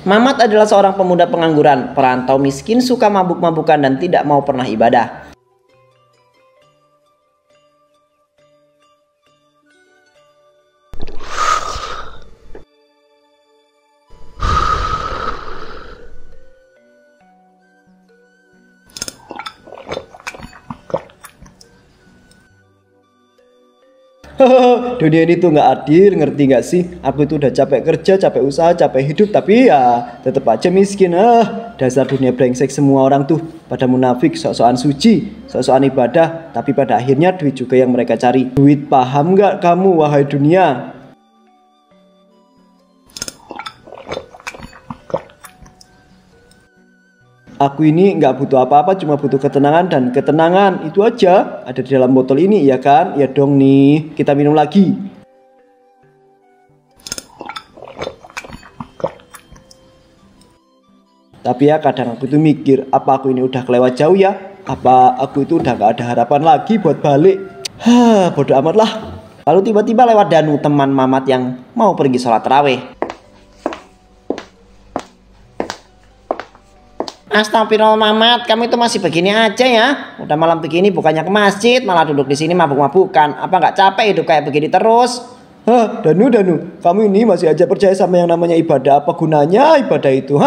Mamat adalah seorang pemuda pengangguran, perantau miskin, suka mabuk-mabukan dan tidak mau pernah ibadah. Dunia ini tuh nggak adil, ngerti nggak sih? Aku itu udah capek kerja, capek usaha, capek hidup, tapi ya tetap aja miskin. Dasar dunia brengsek, semua orang tuh pada munafik, sok-sokan suci, sok-sokan ibadah, tapi pada akhirnya duit juga yang mereka cari. Duit, paham nggak kamu, wahai dunia? Aku ini nggak butuh apa-apa, cuma butuh ketenangan, dan ketenangan itu aja ada di dalam botol ini, ya kan? Ya dong nih, kita minum lagi. Tapi ya kadang aku tuh mikir, apa aku ini udah kelewat jauh ya? Apa aku itu udah gak ada harapan lagi buat balik? Bodoh amat lah. Lalu tiba-tiba lewat Danu, teman Mamat yang mau pergi sholat tarawih. Astagfirullah Mamat, kamu itu masih begini aja ya? Udah malam begini bukannya ke masjid, malah duduk di sini mabuk-mabukan. Apa nggak capek hidup kayak begini terus? Danu, kamu ini masih aja percaya sama yang namanya ibadah? Apa gunanya ibadah itu?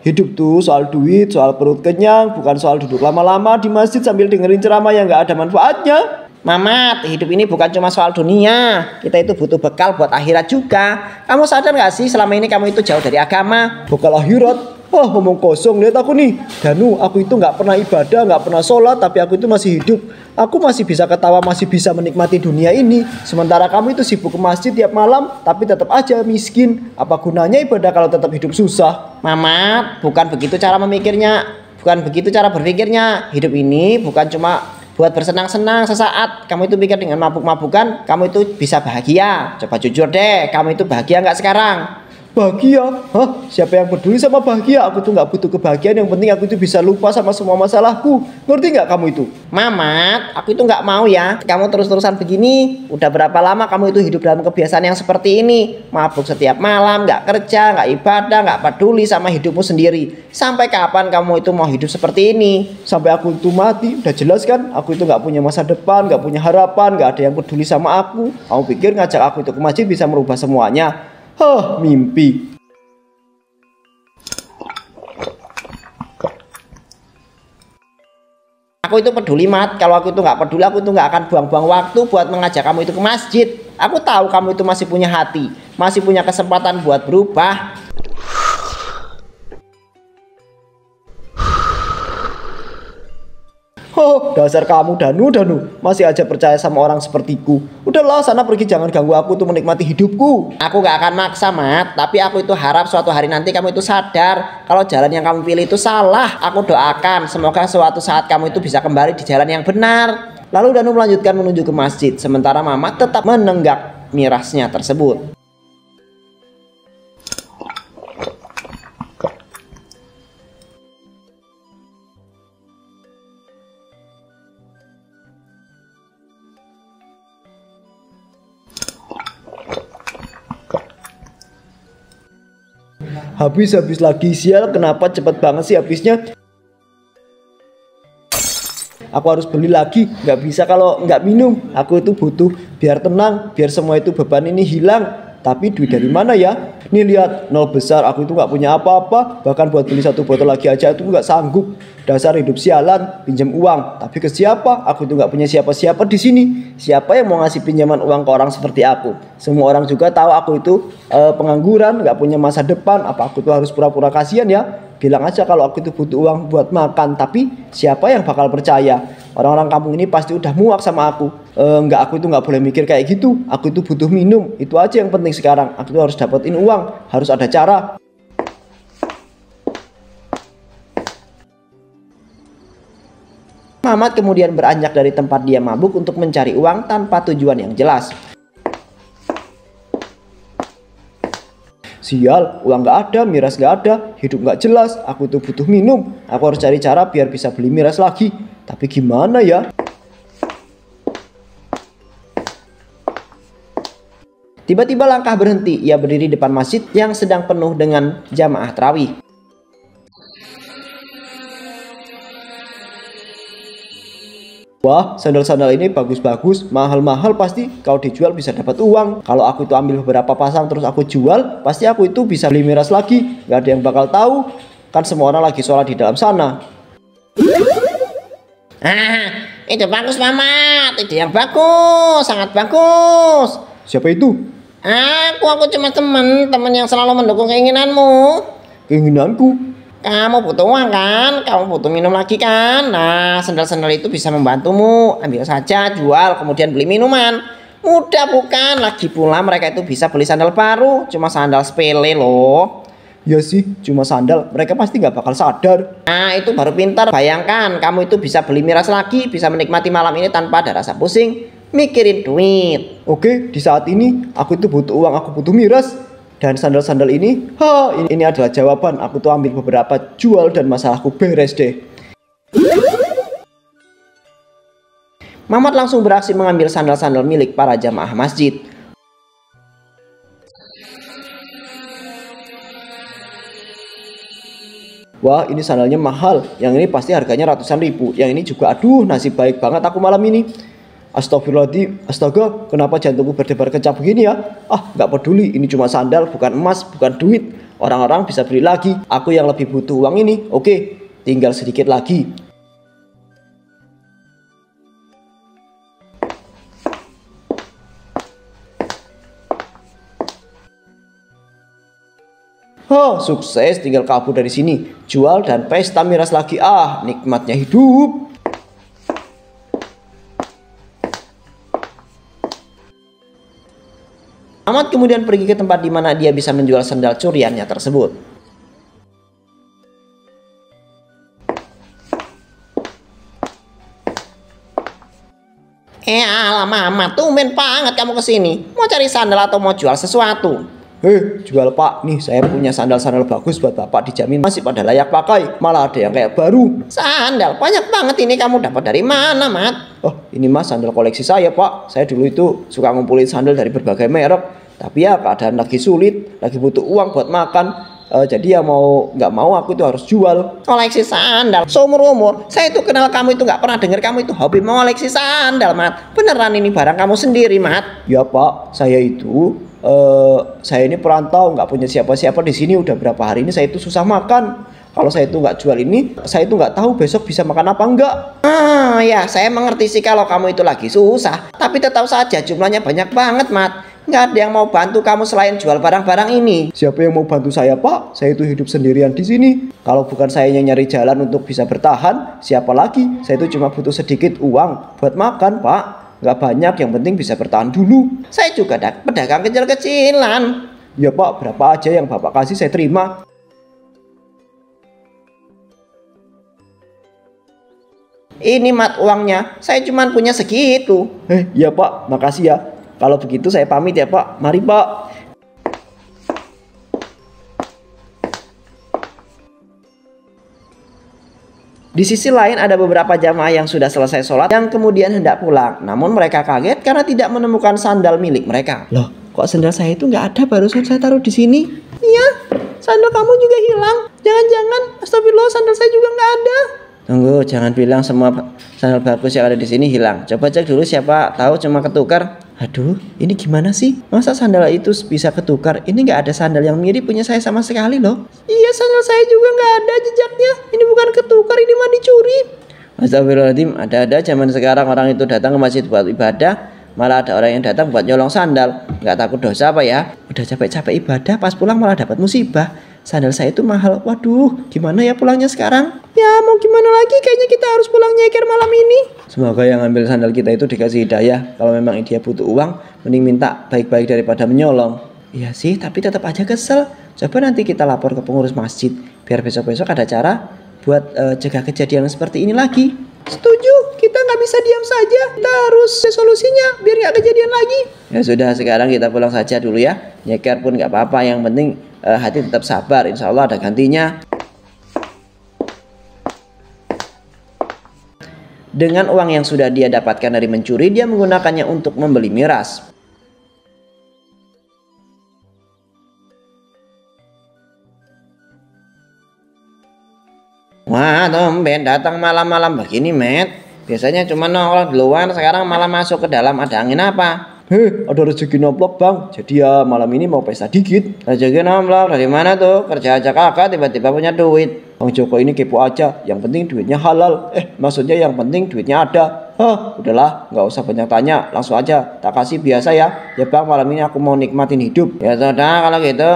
Hidup tuh soal duit, soal perut kenyang, bukan soal duduk lama-lama di masjid sambil dengerin ceramah yang nggak ada manfaatnya. Mamat, hidup ini bukan cuma soal dunia. Kita itu butuh bekal buat akhirat juga. Kamu sadar gak sih selama ini kamu itu jauh dari agama? Bekal akhirat? Ngomong kosong, lihat aku nih. Danu, aku itu nggak pernah ibadah, nggak pernah sholat, tapi aku itu masih hidup. Aku masih bisa ketawa, masih bisa menikmati dunia ini. Sementara kamu itu sibuk ke masjid tiap malam, tapi tetap aja miskin. Apa gunanya ibadah kalau tetap hidup susah? Mamat, bukan begitu cara memikirnya. Bukan begitu cara berpikirnya. Hidup ini bukan cuma buat bersenang-senang sesaat. Kamu itu pikir dengan mabuk-mabukan kamu itu bisa bahagia. Coba jujur deh, kamu itu bahagia nggak sekarang? Bahagia? Siapa yang peduli sama bahagia? Aku tuh nggak butuh kebahagiaan. Yang penting aku itu bisa lupa sama semua masalahku. Ngerti nggak kamu itu? Mamat, aku itu nggak mau ya kamu terus-terusan begini. Udah berapa lama kamu itu hidup dalam kebiasaan yang seperti ini? Mabuk setiap malam, nggak kerja, nggak ibadah, nggak peduli sama hidupmu sendiri. Sampai kapan kamu itu mau hidup seperti ini? Sampai aku itu mati. Udah jelas kan? Aku itu nggak punya masa depan, nggak punya harapan, nggak ada yang peduli sama aku. Kamu pikir ngajak aku itu ke masjid bisa merubah semuanya? Mimpi. Aku itu peduli, Mat. Kalau aku itu nggak peduli, aku itu nggak akan buang-buang waktu buat mengajak kamu itu ke masjid. Aku tahu kamu itu masih punya hati, masih punya kesempatan buat berubah. Dasar kamu Danu, masih aja percaya sama orang sepertiku. Udahlah, sana pergi, jangan ganggu aku tuh menikmati hidupku. Aku gak akan maksa, Mat. Tapi aku itu harap suatu hari nanti kamu itu sadar kalau jalan yang kamu pilih itu salah. Aku doakan semoga suatu saat kamu itu bisa kembali di jalan yang benar. Lalu Danu melanjutkan menuju ke masjid, sementara Mamat tetap menenggak mirasnya tersebut. Habis lagi, sial, kenapa cepet banget sih habisnya? Aku harus beli lagi, nggak bisa kalau nggak minum. Aku itu butuh biar tenang, biar semua itu beban ini hilang. Tapi duit dari mana ya? Nih lihat, nol besar. Aku itu nggak punya apa-apa. Bahkan buat beli satu botol lagi aja itu nggak sanggup. Dasar hidup sialan, pinjam uang. Tapi ke siapa? Aku itu nggak punya siapa-siapa di sini. Siapa yang mau ngasih pinjaman uang ke orang seperti aku? Semua orang juga tahu aku itu pengangguran, nggak punya masa depan. Apa aku tuh harus pura-pura kasihan ya? Bilang aja kalau aku itu butuh uang buat makan. Tapi siapa yang bakal percaya? Orang-orang kampung ini pasti udah muak sama aku. Aku itu nggak boleh mikir kayak gitu. Aku itu butuh minum. Itu aja yang penting sekarang. Aku tuh harus dapetin uang. Harus ada cara. Mamat kemudian beranjak dari tempat dia mabuk untuk mencari uang tanpa tujuan yang jelas. Sial, uang nggak ada, miras nggak ada, hidup nggak jelas. Aku tuh butuh minum. Aku harus cari cara biar bisa beli miras lagi. Tapi gimana ya? Tiba-tiba langkah berhenti. Ia berdiri depan masjid yang sedang penuh dengan jamaah tarawih. Wah, sandal-sandal ini bagus-bagus, mahal-mahal, pasti kau dijual bisa dapat uang. Kalau aku itu ambil beberapa pasang terus aku jual, pasti aku itu bisa beli miras lagi. Gak ada yang bakal tahu, kan semua orang lagi sholat di dalam sana. Itu bagus Mamat, ide yang bagus, sangat bagus. Siapa itu? Aku cuma teman yang selalu mendukung keinginanmu. Keinginanku? Kamu butuh uang kan? Kamu butuh minum lagi kan? Nah, sandal-sandal itu bisa membantumu. Ambil saja, jual, kemudian beli minuman. Mudah bukan? Lagi pula mereka itu bisa beli sandal baru. Cuma sandal sepele loh. Ya sih, cuma sandal. Mereka pasti nggak bakal sadar. Nah, itu baru pintar. Bayangkan, kamu itu bisa beli miras lagi. Bisa menikmati malam ini tanpa ada rasa pusing mikirin duit. Oke, di saat ini aku itu butuh uang, aku butuh miras. Dan sandal-sandal ini, ini adalah jawaban. Aku tuh ambil beberapa, jual, dan masalahku beres deh. Mamat langsung beraksi mengambil sandal-sandal milik para jamaah masjid. Wah, ini sandalnya mahal. Yang ini pasti harganya ratusan ribu. Yang ini juga, aduh, nasib baik banget aku malam ini. Astagfirullahaladzim, astaga, kenapa jantungku berdebar kencang begini ya? Nggak peduli, ini cuma sandal, bukan emas, bukan duit. Orang-orang bisa beli lagi. Aku yang lebih butuh uang ini. Oke, tinggal sedikit lagi. Sukses, tinggal kabur dari sini. Jual dan pesta miras lagi. Nikmatnya hidup. Mamat kemudian pergi ke tempat di mana dia bisa menjual sandal curiannya tersebut. Alah Mamat, tumben banget kamu kesini. Mau cari sandal atau mau jual sesuatu? Jual pak, nih saya punya sandal-sandal bagus buat bapak, dijamin masih pada layak pakai. Malah ada yang kayak baru. Sandal? Banyak banget ini, kamu dapat dari mana Mat? Ini mas sandal koleksi saya pak. Saya dulu itu suka ngumpulin sandal dari berbagai merek. Tapi ya keadaan lagi sulit, lagi butuh uang buat makan. Jadi ya mau nggak mau aku itu harus jual. Koleksi sandal? Seumur-umur saya itu kenal kamu itu nggak pernah dengar kamu itu hobi mengoleksi sandal Mat. Beneran ini barang kamu sendiri Mat? Ya pak, saya ini perantau, nggak punya siapa-siapa di sini. Udah berapa hari ini saya itu susah makan. Kalau saya itu nggak jual ini, saya itu nggak tahu besok bisa makan apa enggak. Ya saya mengerti sih kalau kamu itu lagi susah. Tapi tetap saja jumlahnya banyak banget Mat. Nggak ada yang mau bantu kamu selain jual barang-barang ini. Siapa yang mau bantu saya pak? Saya itu hidup sendirian di sini. Kalau bukan saya yang nyari jalan untuk bisa bertahan, siapa lagi? Saya itu cuma butuh sedikit uang buat makan pak. Nggak banyak, yang penting bisa bertahan dulu. Saya juga pedagang kecil-kecilan. Ya pak, berapa aja yang bapak kasih saya terima. Ini Mat uangnya, saya cuma punya segitu. Ya pak, makasih ya. Kalau begitu saya pamit ya pak. Mari pak. Di sisi lain ada beberapa jamaah yang sudah selesai sholat yang kemudian hendak pulang. Namun mereka kaget karena tidak menemukan sandal milik mereka. Loh, kok sandal saya itu nggak ada? Barusan saya taruh di sini. Iya, sandal kamu juga hilang. Jangan-jangan, astagfirullah, sandal saya juga nggak ada. Tunggu, jangan bilang semua sandal bagus yang ada di sini hilang. Coba cek dulu, siapa tahu cuma ketukar. Aduh, ini gimana sih? Masa sandal itu bisa ketukar? Ini nggak ada sandal yang mirip punya saya sama sekali loh. Iya, sandal saya juga nggak ada jejaknya. Ini bukan ketukar, ini mah dicuri. Astagfirullahaladzim, ada-ada zaman sekarang orang itu datang ke masjid buat ibadah, malah ada orang yang datang buat nyolong sandal. Nggak takut dosa apa ya? Udah capek-capek ibadah, pas pulang malah dapat musibah. Sandal saya itu mahal. Waduh, gimana ya pulangnya sekarang? Ya mau gimana lagi, kayaknya kita harus pulang nyeker malam ini. Semoga yang ambil sandal kita itu dikasih hidayah. Kalau memang dia butuh uang, mending minta baik-baik daripada menyolong. Iya sih, tapi tetap aja kesel. Coba nanti kita lapor ke pengurus masjid, biar besok-besok ada cara buat cegah kejadian seperti ini lagi. Setuju, kita nggak bisa diam saja. Kita harus solusinya biar nggak kejadian lagi. Ya sudah, sekarang kita pulang saja dulu ya. Nyeker pun nggak apa-apa, yang penting hati tetap sabar. Insya Allah ada gantinya. Dengan uang yang sudah dia dapatkan dari mencuri, dia menggunakannya untuk membeli miras. Wah, tumben datang malam-malam begini, Met. Biasanya cuma nongkrong di luar, sekarang malah masuk ke dalam. Ada angin apa? Ada rezeki nomplok bang. Jadi ya malam ini mau pesta dikit. Rezeki nomplok dari mana tuh? Kerja aja kakak tiba-tiba punya duit. Bang Joko ini kepo aja. Yang penting duitnya halal. Maksudnya yang penting duitnya ada. Udahlah, nggak usah banyak tanya. Langsung aja. Tak kasih biasa ya. Ya bang, malam ini aku mau nikmatin hidup. Ya sudah kalau gitu.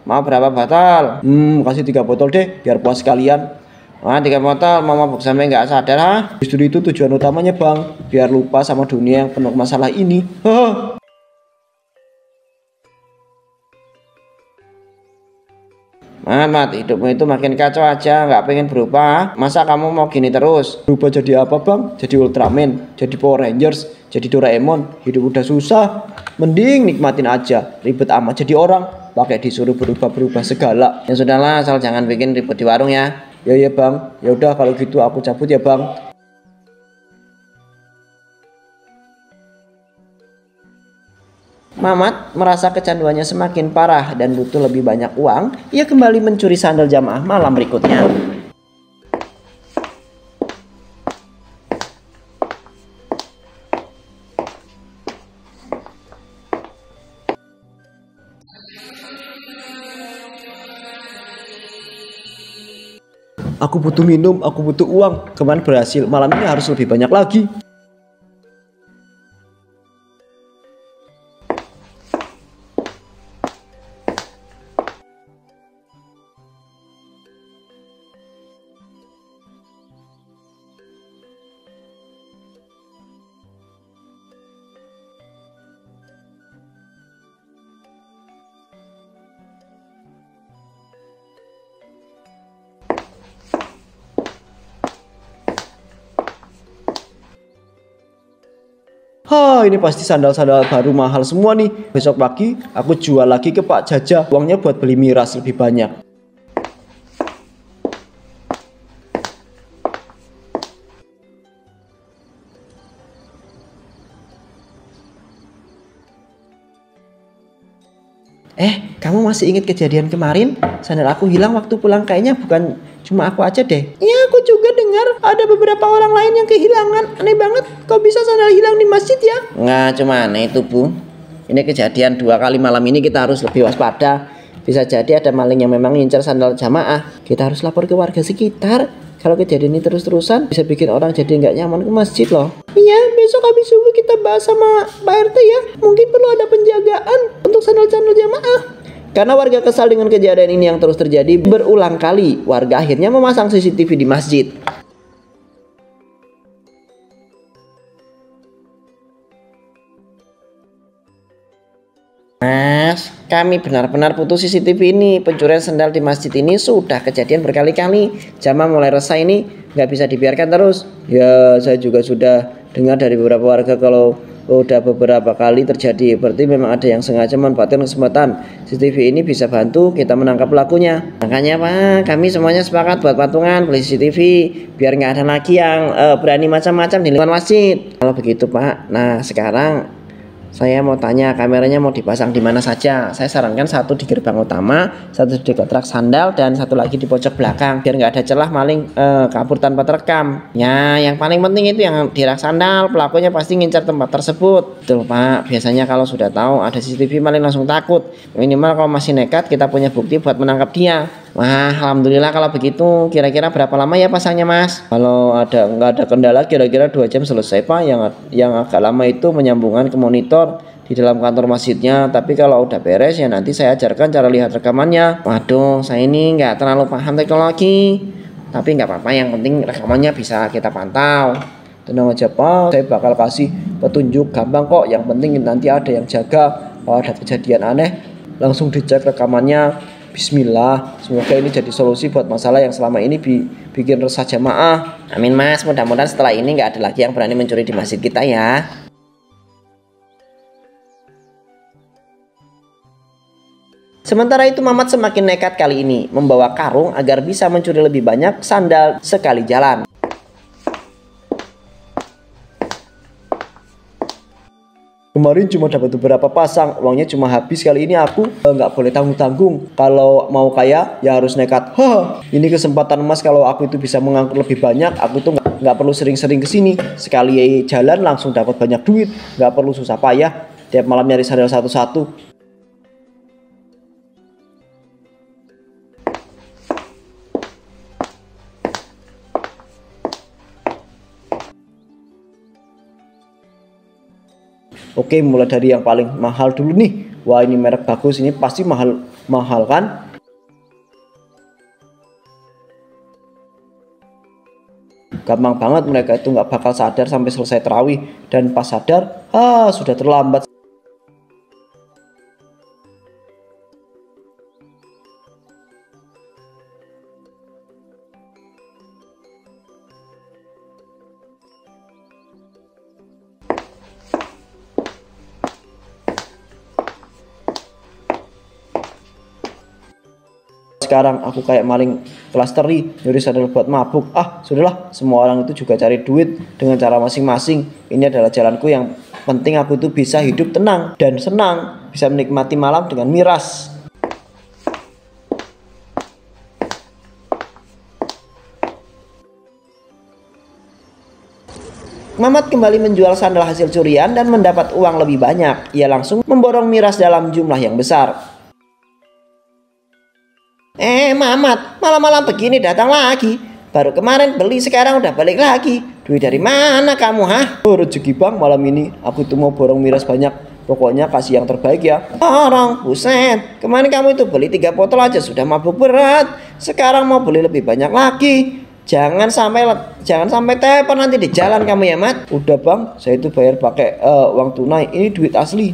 Mau berapa botol? Kasih 3 botol deh. Biar puas sekalian. Wah, 3 botol mau mabuk sampai nggak sadar ha? Justru itu tujuan utamanya bang. Biar lupa sama dunia yang penuh masalah ini. Mat, hidupmu itu makin kacau aja, nggak pengen berubah. Masa kamu mau gini terus? Berubah jadi apa bang? Jadi Ultraman, jadi Power Rangers, jadi Doraemon. Hidup udah susah, mending nikmatin aja. Ribet amat jadi orang, pakai disuruh berubah-berubah segala. Ya sudahlah, asal jangan bikin ribut di warung ya. Ya bang, ya udah kalau gitu aku cabut ya bang. Mamat merasa kecanduannya semakin parah dan butuh lebih banyak uang. Ia kembali mencuri sandal jamaah malam berikutnya. Aku butuh minum, aku butuh uang. Kemarin berhasil, malam ini harus lebih banyak lagi. Ini pasti sandal-sandal baru mahal semua nih. Besok pagi aku jual lagi ke Pak Jaja. Uangnya buat beli miras lebih banyak. Kamu masih ingat kejadian kemarin? Sandal aku hilang waktu pulang, kayaknya bukan cuma aku aja deh. Iya, aku juga dengar ada beberapa orang lain yang kehilangan. Aneh banget, kok bisa sandal hilang di masjid ya? Nggak cuma aneh itu, Bu. Ini kejadian 2 kali malam ini, kita harus lebih waspada. Bisa jadi ada maling yang memang ngincar sandal jamaah. Kita harus lapor ke warga sekitar. Kalau kejadian ini terus-terusan bisa bikin orang jadi nggak nyaman ke masjid loh. Iya, besok habis subuh kita bahas sama Pak RT ya. Mungkin perlu ada penjagaan untuk sandal-sandal jamaah. Karena warga kesal dengan kejadian ini yang terus terjadi berulang kali, warga akhirnya memasang CCTV di masjid. Mas, kami benar-benar butuh CCTV ini. Pencurian sandal di masjid ini sudah kejadian berkali-kali. Jamaah mulai resah, ini nggak bisa dibiarkan terus. Ya, saya juga sudah dengar dari beberapa warga kalau udah beberapa kali terjadi. Berarti memang ada yang sengaja memanfaatkan kesempatan. CCTV ini bisa bantu kita menangkap pelakunya. Makanya Pak, kami semuanya sepakat buat patungan beli CCTV biar nggak ada lagi yang berani macam-macam di lingkungan masjid. Kalau begitu Pak, nah sekarang saya mau tanya, kameranya mau dipasang di mana saja? Saya sarankan satu di gerbang utama, satu di dekat rak sandal, dan satu lagi di pojok belakang, biar nggak ada celah maling kabur tanpa terekam. Ya, yang paling penting itu yang di rak sandal, pelakunya pasti ngincar tempat tersebut. Betul Pak, biasanya kalau sudah tahu ada CCTV maling langsung takut. Minimal kalau masih nekat, kita punya bukti buat menangkap dia. Wah, alhamdulillah kalau begitu. Kira-kira berapa lama ya pasangnya Mas? Kalau nggak ada kendala, kira-kira 2 jam selesai Pak. Yang agak lama itu menyambungkan ke monitor di dalam kantor masjidnya. Tapi kalau udah beres ya nanti saya ajarkan cara lihat rekamannya. Waduh, saya ini nggak terlalu paham teknologi, tapi nggak apa-apa, yang penting rekamannya bisa kita pantau. Tenang aja Pak, saya bakal kasih petunjuk gampang kok. Yang penting nanti ada yang jaga. Kalau ada kejadian aneh, langsung dicek rekamannya. Bismillah, semoga ini jadi solusi buat masalah yang selama ini bikin resah jamaah. Amin Mas, mudah-mudahan setelah ini nggak ada lagi yang berani mencuri di masjid kita ya. Sementara itu Mamat semakin nekat kali ini, membawa karung agar bisa mencuri lebih banyak sandal sekali jalan. Kemarin cuma dapat beberapa pasang, uangnya cuma habis. Kali ini aku nggak boleh tanggung-tanggung. Kalau mau kaya ya harus nekat. Ini kesempatan emas. Kalau aku itu bisa mengangkut lebih banyak, aku tuh nggak perlu sering-sering kesini. Sekali jalan langsung dapat banyak duit, nggak perlu susah payah tiap malam nyari sandal satu-satu. Oke, mulai dari yang paling mahal dulu nih. Wah, ini merek bagus, ini pasti mahal kan? Gampang banget, mereka itu nggak bakal sadar sampai selesai terawih, dan pas sadar, sudah terlambat. Sekarang aku kayak maling kelas teri, nyuri sandal buat mabuk. Sudahlah, semua orang itu juga cari duit dengan cara masing-masing. Ini adalah jalanku, yang penting aku itu bisa hidup tenang dan senang, bisa menikmati malam dengan miras. Mamat kembali menjual sandal hasil curian dan mendapat uang lebih banyak. Ia langsung memborong miras dalam jumlah yang besar. Mamat, malam-malam begini datang lagi. Baru kemarin beli, sekarang udah balik lagi. Duit dari mana kamu, Rezeki bang, malam ini aku tuh mau borong miras banyak. Pokoknya kasih yang terbaik ya. Orang, buset. Kemarin kamu itu beli 3 botol aja sudah mabuk berat. Sekarang mau beli lebih banyak lagi. Jangan sampai telepon nanti di jalan kamu ya, Mat. Udah bang, saya itu bayar pakai uang tunai. Ini duit asli.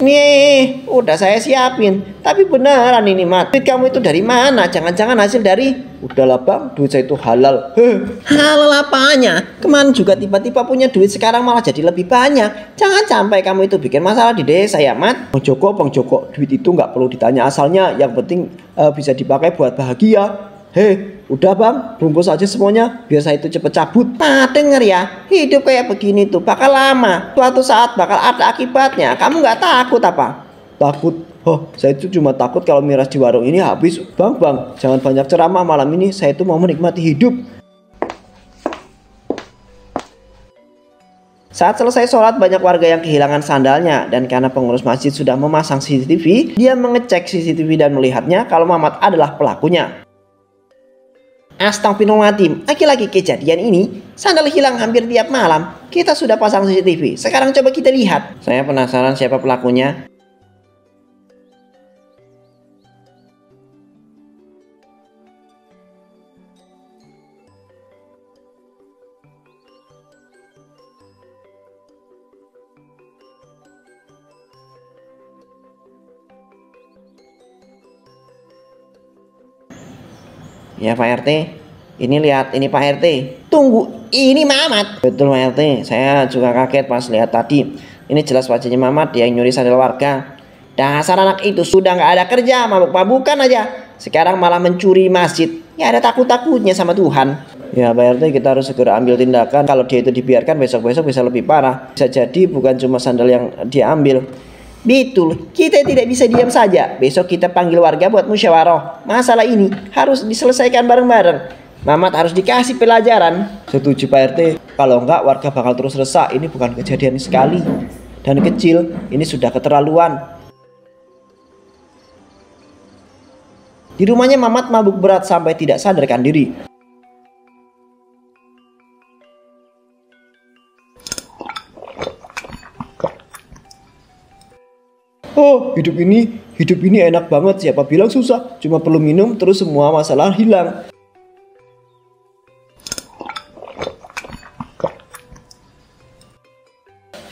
Nih, udah saya siapin. Tapi beneran ini, Mat. Duit kamu itu dari mana? Jangan-jangan hasil dari... Udahlah bang, duit saya itu halal. Halal apanya? Kemarin juga tiba-tiba punya duit, sekarang malah jadi lebih banyak. Jangan sampai kamu itu bikin masalah di desa ya, Mat. Bang Joko, duit itu nggak perlu ditanya asalnya. Yang penting bisa dipakai buat bahagia. Udah bang, bungkus aja semuanya biar saya itu cepet cabut. Denger ya, hidup kayak begini tuh bakal lama. Suatu saat bakal ada akibatnya. Kamu nggak takut apa? Takut? Saya itu cuma takut kalau miras di warung ini habis. Bang, jangan banyak ceramah, malam ini saya itu mau menikmati hidup. Saat selesai sholat, banyak warga yang kehilangan sandalnya. Dan karena pengurus masjid sudah memasang CCTV, dia mengecek CCTV dan melihatnya kalau Mamat adalah pelakunya. Astagfirullahaladzim, lagi-lagi kejadian ini, sandal hilang hampir tiap malam. Kita sudah pasang CCTV, sekarang coba kita lihat. Saya penasaran siapa pelakunya. Ya Pak RT, ini lihat, ini Pak RT. Tunggu, ini Mamat. Betul Pak RT, saya juga kaget pas lihat tadi. Ini jelas wajahnya Mamat, dia yang nyuri sandal warga. Dasar anak itu sudah nggak ada kerja, mabuk-mabukan aja. Sekarang malah mencuri masjid. Ya ada takut-takutnya sama Tuhan. Ya Pak RT, kita harus segera ambil tindakan. Kalau dia itu dibiarkan, besok-besok bisa lebih parah. Bisa jadi bukan cuma sandal yang dia ambil. Betul, kita tidak bisa diam saja. Besok kita panggil warga buat musyawarah. Masalah ini harus diselesaikan bareng-bareng. Mamat harus dikasih pelajaran. Setuju Pak RT. Kalau enggak warga bakal terus resah. Ini bukan kejadian sekali dan kecil. Ini sudah keterlaluan. Di rumahnya Mamat mabuk berat sampai tidak sadarkan diri. Hidup ini enak banget. Siapa bilang susah? Cuma perlu minum terus semua masalah hilang.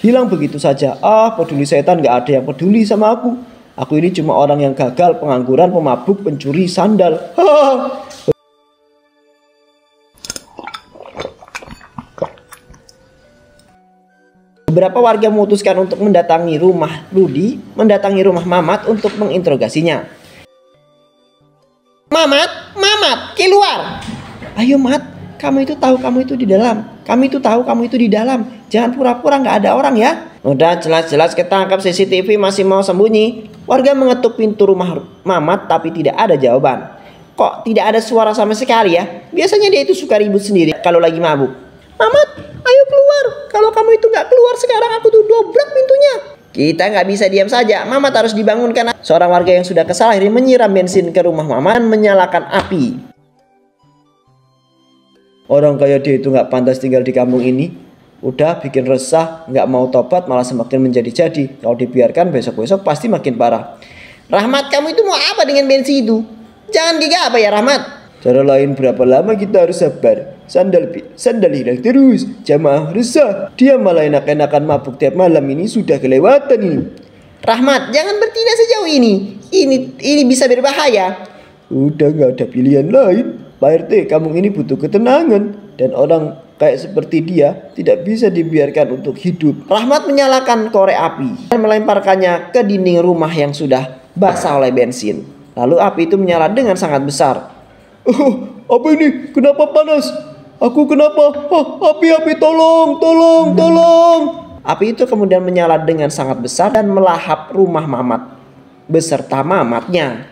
Hilang begitu saja. Peduli setan, gak ada yang peduli sama aku. Aku ini cuma orang yang gagal, pengangguran, pemabuk, pencuri sandal. Beberapa warga memutuskan untuk mendatangi rumah Mamat untuk menginterogasinya. Mamat, keluar. Ayo Mat, kamu itu tahu kamu itu di dalam. Kami itu tahu kamu itu di dalam. Jangan pura-pura nggak ada orang ya. Udah jelas-jelas ketangkap CCTV masih mau sembunyi. Warga mengetuk pintu rumah Mamat tapi tidak ada jawaban. Kok tidak ada suara sama sekali ya? Biasanya dia itu suka ribut sendiri kalau lagi mabuk. Mamat, ayo keluar. Kalau kamu itu nggak keluar sekarang aku tuh dobrak pintunya. Kita nggak bisa diam saja. Mamat harus dibangunkan. Seorang warga yang sudah kesal akhirnya menyiram bensin ke rumah Mamat dan menyalakan api. Orang kayak dia itu nggak pantas tinggal di kampung ini. Udah bikin resah, nggak mau tobat malah semakin menjadi-jadi. Kalau dibiarkan besok-besok pasti makin parah. Rahmat, kamu itu mau apa dengan bensin itu? Jangan gegabah ya Rahmat. Cara lain berapa lama kita harus sabar? Sandal hilang terus. Jamaah resah. Dia malah enak-enakan mabuk tiap malam, ini sudah kelewatan ini. Rahmat, jangan bertindak sejauh ini. Ini bisa berbahaya. Udah nggak ada pilihan lain. Pak RT, kampung ini butuh ketenangan. Dan orang kayak seperti dia tidak bisa dibiarkan untuk hidup. Rahmat menyalakan korek api dan melemparkannya ke dinding rumah yang sudah basah oleh bensin. Lalu api itu menyala dengan sangat besar. Apa ini? Kenapa panas? Aku kenapa? Api, tolong. Api itu kemudian menyala dengan sangat besar dan melahap rumah Mamat beserta Mamatnya.